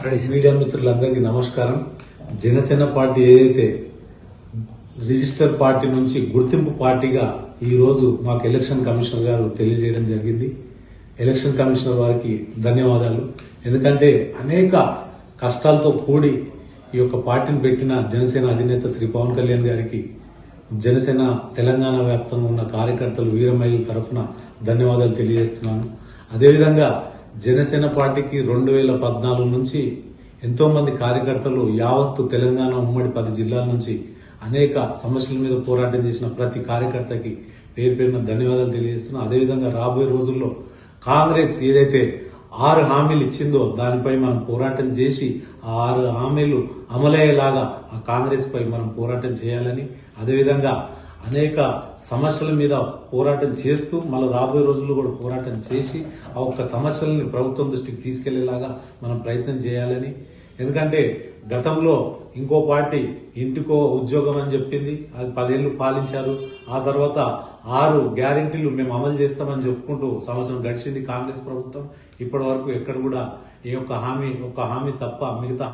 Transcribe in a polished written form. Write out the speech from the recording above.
Media మిత్రులందరికీ నమస్కారం. Janasena party ఏదైతే రిజిస్టర్ పార్టీ నుంచి గుర్తింపు పార్టీగా ఈ రోజు మాకు ఎలక్షన్ కమిషనర్ గారు తెలియజేయడం జరిగింది. ఎలక్షన్ కమిషనర్ వారికి ధన్యవాదాలు. ఎందుకంటే అనేక కష్టాలతో కూడి ఈ యొక్క పార్టీని పెట్టిన జనసేన అధినేత శ్రీ పవన్ కళ్యాణ్ గారికి జనసేన తెలంగాణ వ్యాప్తంగా ఉన్న కార్యకర్తలు వీరమహిళల తరఫున ధన్యవాదాలు తెలియజేస్తున్నాను. అదేవిధంగా జనసేన పార్టీకి 2014 నుంచి ఎంతో మంది కార్యకర్తలు యావత్తు తెలంగాణ ఉమ్మడి 10 జిల్లాల నుంచి అనేక సమస్యల మీద పోరాటం చేసిన ప్రతి కార్యకర్తకి పేరు పేరున ధన్యవాదాలు తెలియజేస్తున్నాను. అదేవిధంగా రాబోయే రోజుల్లో కాంగ్రెస్ ఏదైతే 6 హామీలు ఇచ్చిందో దానిపై మనం పోరాటం చేసి ఆ 6 హామీలు అమలయ్యేలాగా ఆ కాంగ్రెస్ పై మనం పోరాటం చేయాలని, అదేవిధంగా అనేక సమస్యల మీద పోరాటం చేస్తూ మళ్ళీ రాబోయే రోజుల్లో కూడా పోరాటం చేసి ఆ ఒక్క సమస్యలని ప్రభుత్వం దృష్టికి తీసుకెళ్లేలాగా మనం ప్రయత్నం చేయాలని. ఎందుకంటే గతంలో ఇంకో పార్టీ ఇంటికో ఉద్యోగం అని చెప్పింది, అది 10 ఏళ్లు పాలించారు. ఆ తర్వాత 6 గ్యారెంటీలు మేము అమలు చేస్తామని చెప్పుకుంటూ సంవత్సరం గడిచింది కాంగ్రెస్ ప్రభుత్వం. ఇప్పటి వరకు ఎక్కడ కూడా ఒక్క హామీ తప్ప మిగతా